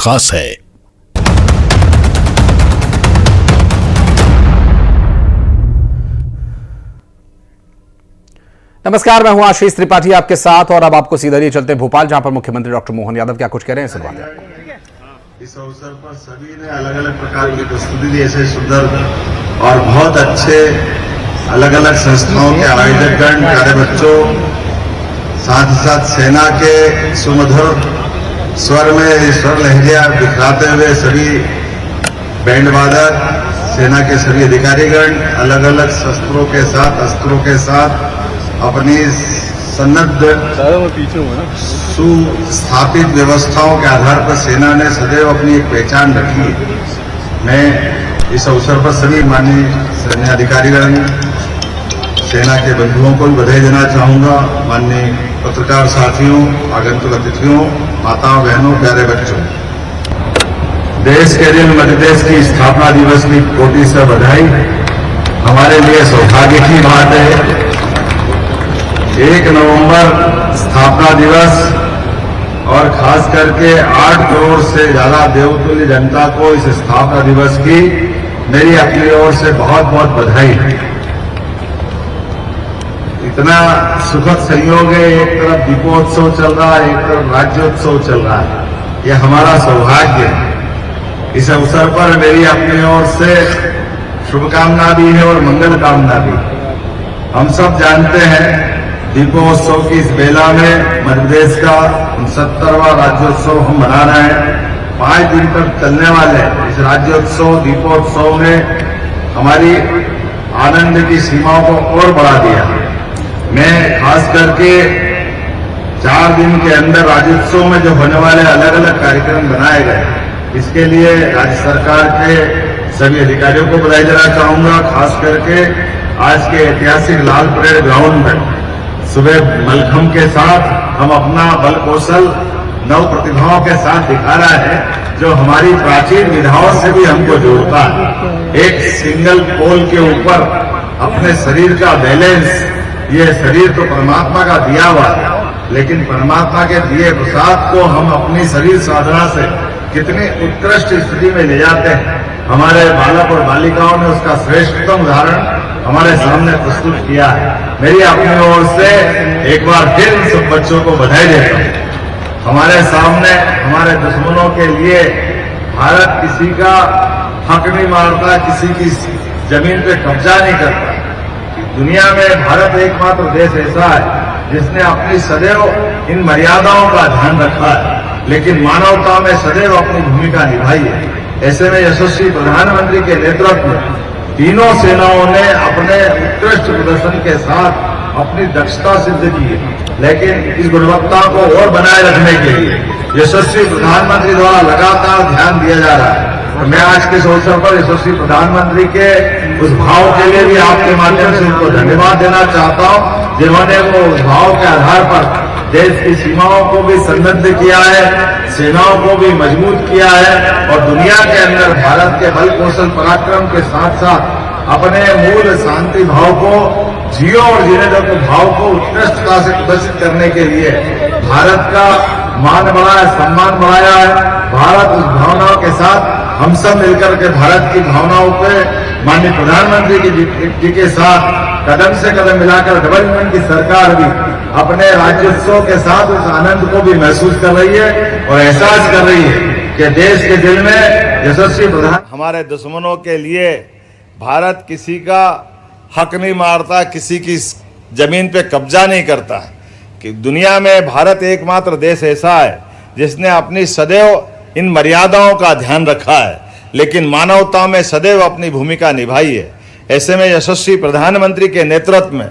खास है। नमस्कार, मैं हूं आशीष त्रिपाठी आपके साथ और अब आपको सीधा लिए चलते हैं भोपाल, जहां पर मुख्यमंत्री डॉक्टर मोहन यादव क्या कुछ कह रहे हैं सुनवाते। इस अवसर पर सभी ने अलग अलग प्रकार की प्रस्तुति दी। ऐसे सुंदर और बहुत अच्छे अलग अलग संस्थाओं के आयोजकगण, प्यारे बच्चों, साथ ही साथ सेना के सुमधुर स्वर में स्वर लहरियां बिखराते हुए सभी बैंड वादक, सेना के सभी अधिकारीगण अलग अलग शस्त्रों के साथ, अस्त्रों के साथ अपनी सन्नद्ध सुस्थापित व्यवस्थाओं के आधार पर सेना ने सदैव अपनी एक पहचान रखी है। मैं इस अवसर पर सभी माननीय सैन्य अधिकारीगण, सेना के बंधुओं को भी बधाई देना चाहूंगा। माननीय पत्रकार साथियों, आगंतुक अतिथियों, माताओं बहनों, प्यारे बच्चों, देश के दिन मध्य प्रदेश की स्थापना दिवस की कोटि से बधाई। हमारे लिए सौभाग्य की बात है 1 नवंबर स्थापना दिवस और खास करके 8 करोड़ से ज्यादा देवतुल्य जनता को इस स्थापना दिवस की मेरी अपनी ओर से बहुत बहुत बधाई। इतना सुखद संयोग है, एक तरफ दीपोत्सव चल रहा है, एक तरफ राज्योत्सव चल रहा है। यह हमारा सौभाग्य है। इस अवसर पर मेरी अपनी ओर से शुभकामना भी है और मंगल कामना भी। हम सब जानते हैं दीपोत्सव की इस बेला में मध्य प्रदेश का 69वां राज्योत्सव हम मना रहे हैं। 5 दिन तक चलने वाले इस राज्योत्सव दीपोत्सव ने हमारी आनंद की सीमाओं को और बढ़ा दिया। मैं खास करके 4 दिन के अंदर राज्योत्सव में जो होने वाले अलग अलग कार्यक्रम बनाए गए, इसके लिए राज्य सरकार के सभी अधिकारियों को बधाई देना चाहूंगा। खास करके आज के ऐतिहासिक लाल परेड ग्राउंड में सुबह मलखम के साथ हम अपना बल कौशल नव प्रतिभाओं के साथ दिखा रहा है, जो हमारी प्राचीन विधाओं से भी हमको जोड़ता है। एक सिंगल पोल के ऊपर अपने शरीर का बैलेंस, ये शरीर तो परमात्मा का दिया हुआ है, लेकिन परमात्मा के दिए प्रसाद को हम अपनी शरीर साधना से कितनी उत्कृष्ट स्थिति में ले जाते हैं। हमारे बालक और बालिकाओं ने उसका श्रेष्ठतम उदाहरण हमारे सामने प्रस्तुत किया है। मेरी अपनी ओर से एक बार फिर सब बच्चों को बधाई देता हूं। हमारे सामने हमारे दुश्मनों के लिए भारत किसी का हक नहीं मारता, किसी की जमीन पे कब्जा नहीं करता। दुनिया में भारत एकमात्र देश ऐसा है जिसने अपनी सदैव इन मर्यादाओं का ध्यान रखा है, लेकिन मानवता में सदैव अपनी भूमिका निभाई है। ऐसे में यशस्वी प्रधानमंत्री के नेतृत्व में तीनों सेनाओं ने अपने उत्कृष्ट प्रदर्शन के साथ अपनी दक्षता सिद्ध की है, लेकिन इस गुणवत्ता को और बनाए रखने के लिए यशस्वी प्रधानमंत्री द्वारा लगातार ध्यान दिया जा रहा है। और मैं आज के इस अवसर पर यशस्वी प्रधानमंत्री के उस भाव के लिए भी आपके माध्यम से उनको धन्यवाद देना चाहता हूं, जिन्होंने वो उस भाव के आधार पर देश की सीमाओं को भी सन्नद्ध किया है, सेनाओं को भी मजबूत किया है और दुनिया के अंदर भारत के बल कौशल पराक्रम के साथ साथ अपने मूल शांति भाव को जियो और जीने दो के भाव को उत्कृष्टता से प्रदर्शित करने के लिए भारत का मान बढ़ाया, सम्मान बढ़ाया है। भारत उस भावनाओं के साथ हम सब मिलकर के भारत की भावनाओं पे माननीय प्रधानमंत्री जी के साथ कदम से कदम मिलाकर डबल इंजन की सरकार भी अपने राज्योत्सव के साथ उस आनंद को भी महसूस कर रही है और एहसास कर रही है कि देश के दिल में यशस्वी प्रधान। हमारे दुश्मनों के लिए भारत किसी का हक नहीं मारता, किसी की जमीन पे कब्जा नहीं करता। कि दुनिया में भारत एकमात्र देश ऐसा है जिसने अपनी सदैव इन मर्यादाओं का ध्यान रखा है, लेकिन मानवता में सदैव अपनी भूमिका निभाई है। ऐसे में यशस्वी प्रधानमंत्री के नेतृत्व में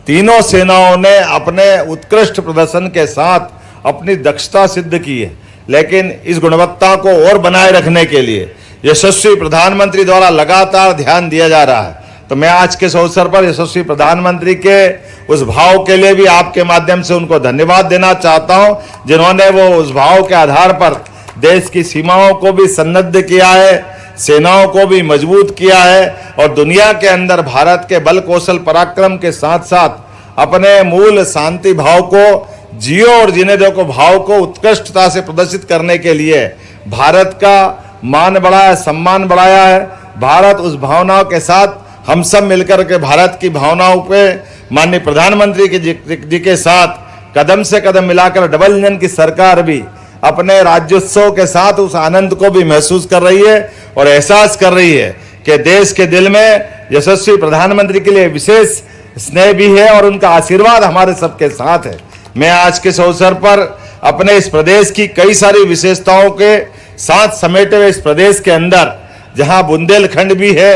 तीनों सेनाओं ने अपने उत्कृष्ट प्रदर्शन के साथ अपनी दक्षता सिद्ध की है, लेकिन इस गुणवत्ता को और बनाए रखने के लिए यशस्वी प्रधानमंत्री द्वारा लगातार ध्यान दिया जा रहा है। तो मैं आज के इस अवसर पर यशस्वी प्रधानमंत्री के उस भाव के लिए भी आपके माध्यम से उनको धन्यवाद देना चाहता हूं, जिन्होंने वो उस भाव के आधार पर देश की सीमाओं को भी सन्नद्ध किया है, सेनाओं को भी मजबूत किया है और दुनिया के अंदर भारत के बल कौशल पराक्रम के साथ साथ अपने मूल शांति भाव को जियो और जीने दो को भाव को उत्कृष्टता से प्रदर्शित करने के लिए भारत का मान बढ़ाया, सम्मान बढ़ाया है। भारत उस भावनाओं के साथ हम सब मिलकर के भारत की भावनाओं पे माननीय प्रधानमंत्री जी के साथ कदम से कदम मिलाकर डबल इंजन की सरकार भी अपने राज्योत्सव के साथ उस आनंद को भी महसूस कर रही है और एहसास कर रही है कि देश के दिल में यशस्वी प्रधानमंत्री के लिए विशेष स्नेह भी है और उनका आशीर्वाद हमारे सबके साथ है। मैं आज के इस अवसर पर अपने इस प्रदेश की कई सारी विशेषताओं के साथ समेटे हुए इस प्रदेश के अंदर जहां बुंदेलखंड भी है,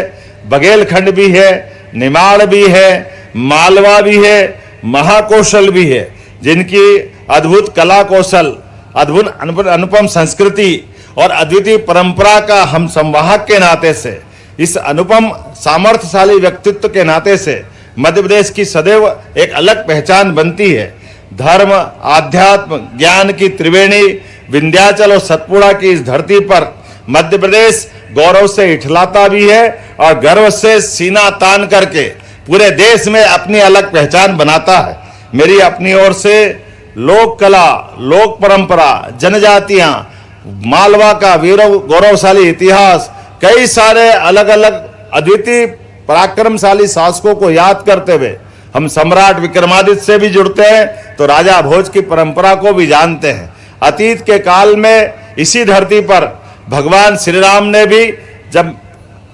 बघेलखंड भी है, निमाड़ भी है, मालवा भी है, महाकौशल भी है, जिनकी अद्भुत कला कौशल, अद्भुत अनुपम संस्कृति और अद्वितीय परंपरा का हम संवाहक के नाते से, इस अनुपम सामर्थ्यशाली व्यक्तित्व के नाते से मध्य प्रदेश की सदैव एक अलग पहचान बनती है। धर्म, आध्यात्म, ज्ञान की त्रिवेणी विंध्याचल और सतपुड़ा की इस धरती पर मध्य प्रदेश गौरव से इठलाता भी है और गर्व से सीना तान करके पूरे देश में अपनी अलग पहचान बनाता है। मेरी अपनी ओर से लोक कला, लोक परंपरा, जनजातियां, मालवा का गौरवशाली इतिहास, कई सारे अलग अलग अद्वितीय पराक्रमशाली शासकों को याद करते हुए हम सम्राट विक्रमादित्य से भी जुड़ते हैं तो राजा भोज की परंपरा को भी जानते हैं। अतीत के काल में इसी धरती पर भगवान श्री राम ने भी जब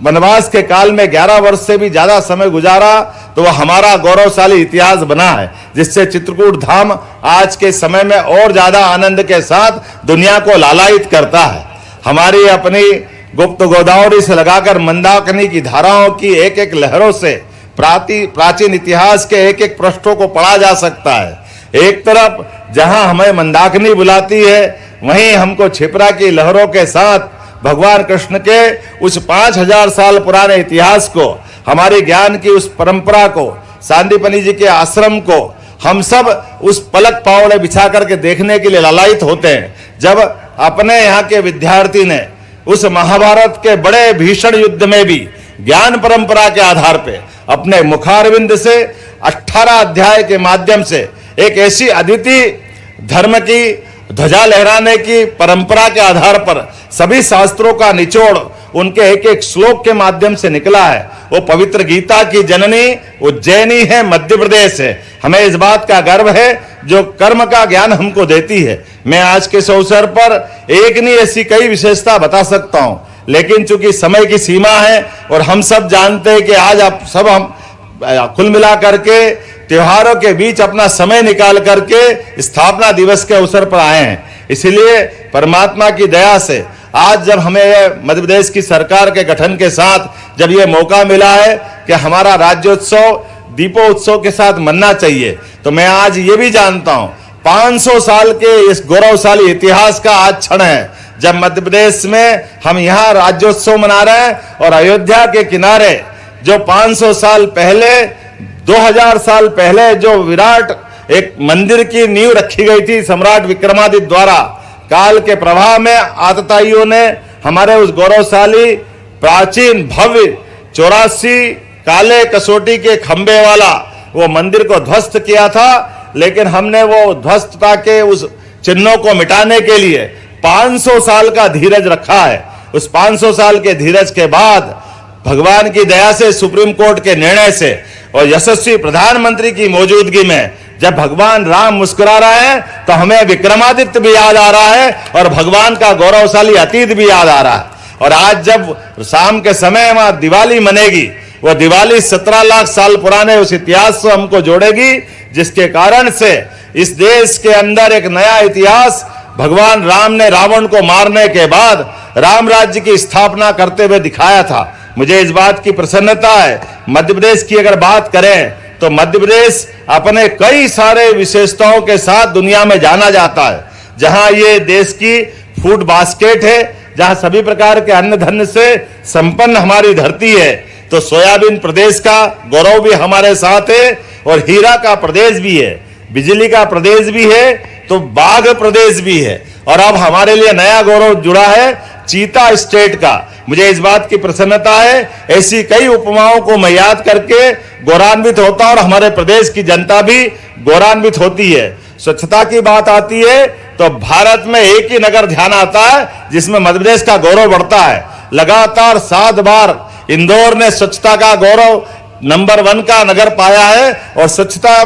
वनवास के काल में 11 वर्ष से भी ज्यादा समय गुजारा तो वह हमारा गौरवशाली इतिहास बना है, जिससे चित्रकूट धाम आज के समय में और ज्यादा आनंद के साथ दुनिया को लालायित करता है। हमारी अपनी गुप्त गोदावरी से लगाकर मंदाकिनी की धाराओं की एक एक लहरों से प्राचीन इतिहास के एक एक पृष्ठों को पढ़ा जा सकता है। एक तरफ जहां हमें मंदाकिनी बुलाती है, वहीं हमको क्षिप्रा की लहरों के साथ भगवान कृष्ण के उस 5000 साल पुराने इतिहास को, हमारे ज्ञान की उस परंपरा को, सांदीपनि जी के आश्रम को हम सब उस पलक पावड़े बिछा करके देखने के लिए लालायित होते हैं। जब अपने यहाँ के विद्यार्थी ने उस महाभारत के बड़े भीषण युद्ध में भी ज्ञान परंपरा के आधार पे अपने मुखारविंद से 18 अध्याय के माध्यम से एक ऐसी अद्वितीय धर्म की ध्वजा लहराने की परंपरा के आधार पर सभी शास्त्रों का निचोड़ उनके एक एक श्लोक के माध्यम से निकला है। वो पवित्र गीता की जननी उज्जैनी है, मध्य प्रदेश है। हमें इस बात का गर्व है जो कर्म का ज्ञान हमको देती है। मैं आज के इस अवसर पर एक नहीं ऐसी कई विशेषता बता सकता हूं, लेकिन चूंकि समय की सीमा है और हम सब जानते हैं कि आज आप सब हम कुल मिला करके त्योहारों के बीच अपना समय निकाल करके स्थापना दिवस के अवसर पर आए हैं, इसलिए परमात्मा की दया से आज जब हमें मध्य प्रदेश की सरकार के गठन के साथ जब ये मौका मिला है कि हमारा राज्योत्सव दीपोत्सव के साथ मनना चाहिए, तो मैं आज ये भी जानता हूं 500 साल के इस गौरवशाली इतिहास का आज क्षण है जब मध्य प्रदेश में हम यहाँ राज्योत्सव मना रहे हैं और अयोध्या के किनारे जो 500 साल पहले 2000 साल पहले जो विराट एक मंदिर की नींव रखी गई थी सम्राट विक्रमादित्य द्वारा, काल के प्रवाह में आतताइयों ने हमारे उस गौरवशाली प्राचीन भव्य 84 काले कसौटी के खंबे वाला वो मंदिर को ध्वस्त किया था, लेकिन हमने वो ध्वस्तता के उस चिन्हों को मिटाने के लिए 500 साल का धीरज रखा है। उस 500 साल के धीरज के बाद भगवान की दया से, सुप्रीम कोर्ट के निर्णय से और यशस्वी प्रधानमंत्री की मौजूदगी में जब भगवान राम मुस्कुरा रहे हैं तो हमें विक्रमादित्य भी याद आ रहा है और भगवान का गौरवशाली अतीत भी याद आ रहा है। और आज जब शाम के समय वहां दिवाली मनेगी, वो दिवाली 17 लाख साल पुराने उस इतिहास से हमको जोड़ेगी, जिसके कारण से इस देश के अंदर एक नया इतिहास भगवान राम ने रावण को मारने के बाद राम राज्य की स्थापना करते हुए दिखाया था। मुझे इस बात की प्रसन्नता है, मध्य प्रदेश की अगर बात करें तो मध्य प्रदेश अपने कई सारे विशेषताओं के साथ दुनिया में जाना जाता है। जहां ये देश की फूड बास्केट है, जहां सभी प्रकार के अन्न धन्य से संपन्न हमारी धरती है, तो सोयाबीन प्रदेश का गौरव भी हमारे साथ है और हीरा का प्रदेश भी है, बिजली का प्रदेश भी है, तो बाघ प्रदेश भी है। और अब हमारे लिए नया गौरव जुड़ा है चीता स्टेट का। मुझे इस बात की प्रसन्नता है, ऐसी कई उपमाओं को मैं याद करके गौरवान्वित होता हूं और हमारे प्रदेश की जनता भी गौरवान्वित होती है। स्वच्छता की बात आती है तो भारत में एक ही नगर ध्यान आता है जिसमें मध्य प्रदेश का गौरव बढ़ता है। लगातार 7 बार इंदौर ने स्वच्छता का गौरव नंबर 1 का नगर पाया है और स्वच्छता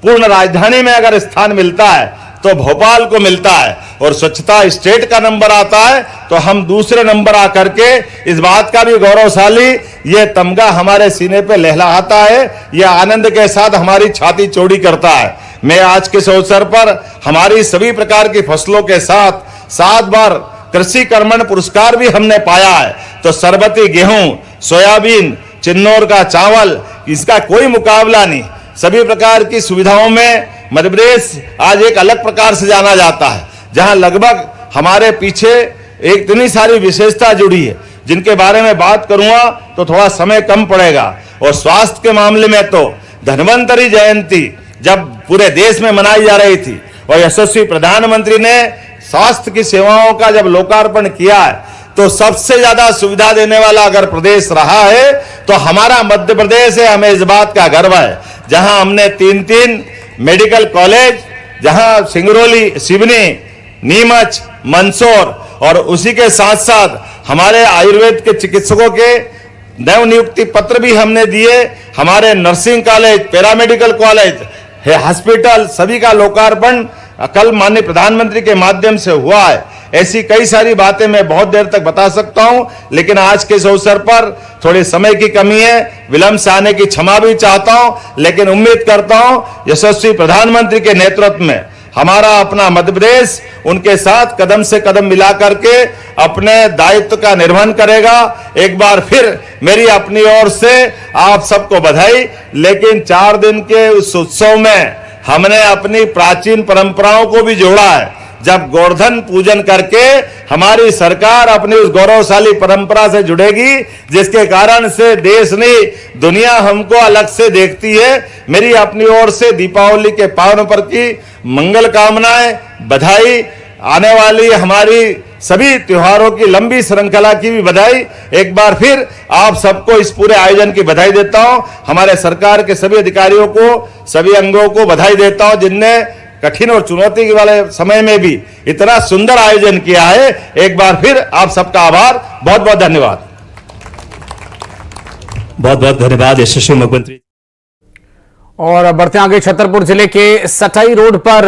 पूर्ण राजधानी में अगर स्थान मिलता है तो भोपाल को मिलता है और स्वच्छता स्टेट का नंबर आता है तो हम दूसरे नंबर आकर के इस बात का भी गौरवशाली ये तमगा हमारे सीने पे लहलहाता है, यह आनंद के साथ हमारी छाती चौड़ी करता है। मैं आज के इस अवसर पर हमारी सभी प्रकार की फसलों के साथ 7 बार कृषि कर्मण पुरस्कार भी हमने पाया है। तो सरबती गेहूं, सोयाबीन, चिन्नौर का चावल, इसका कोई मुकाबला नहीं। सभी प्रकार की सुविधाओं में मध्य प्रदेश आज एक अलग प्रकार से जाना जाता है, जहां लगभग हमारे पीछे एक इतनी सारी विशेषता जुड़ी है जिनके बारे में बात करूंगा तो थोड़ा समय कम पड़ेगा। और स्वास्थ्य के मामले में तो धन्वंतरी जयंती जब पूरे देश में मनाई जा रही थी और यशस्वी प्रधानमंत्री ने स्वास्थ्य की सेवाओं का जब लोकार्पण किया है तो सबसे ज्यादा सुविधा देने वाला अगर प्रदेश रहा है तो हमारा मध्य प्रदेश है। हमें इस बात का गर्व है, जहां हमने 3 मेडिकल कॉलेज, जहां सिंगरौली, सिवनी, नीमच, मंदसौर और उसी के साथ साथ हमारे आयुर्वेद के चिकित्सकों के नव नियुक्ति पत्र भी हमने दिए। हमारे nursing college, paramedical college, hospital सभी का लोकार्पण कल माननीय प्रधानमंत्री के माध्यम से हुआ है। ऐसी कई सारी बातें मैं बहुत देर तक बता सकता हूं, लेकिन आज के इस अवसर पर थोड़े समय की कमी है, विलंब से आने की क्षमा भी चाहता हूं, लेकिन उम्मीद करता हूं यशस्वी प्रधानमंत्री के नेतृत्व में हमारा अपना मध्य प्रदेश उनके साथ कदम से कदम मिला करके अपने दायित्व का निर्वहन करेगा। एक बार फिर मेरी अपनी ओर से आप सबको बधाई। लेकिन 4 दिन के उस उत्सव में हमने अपनी प्राचीन परंपराओं को भी जोड़ा है। जब गोवर्धन पूजन करके हमारी सरकार अपनी उस गौरवशाली परंपरा से जुड़ेगी, जिसके कारण से देश नहीं दुनिया हमको अलग से देखती है। मेरी अपनी ओर से दीपावली के पावन पर्व की मंगल कामनाएं, बधाई। आने वाली हमारी सभी त्योहारों की लंबी श्रृंखला की भी बधाई। एक बार फिर आप सबको इस पूरे आयोजन की बधाई देता हूं। हमारे सरकार के सभी अधिकारियों को, सभी अंगों को बधाई देता हूं जिनने कठिन और चुनौती वाले समय में भी इतना सुंदर आयोजन किया है। एक बार फिर आप सबका आभार, बहुत बहुत धन्यवाद। बहुत बहुत धन्यवाद यशस्वी मुख्यमंत्री। और बढ़ते आगे, छतरपुर जिले के सटाई रोड पर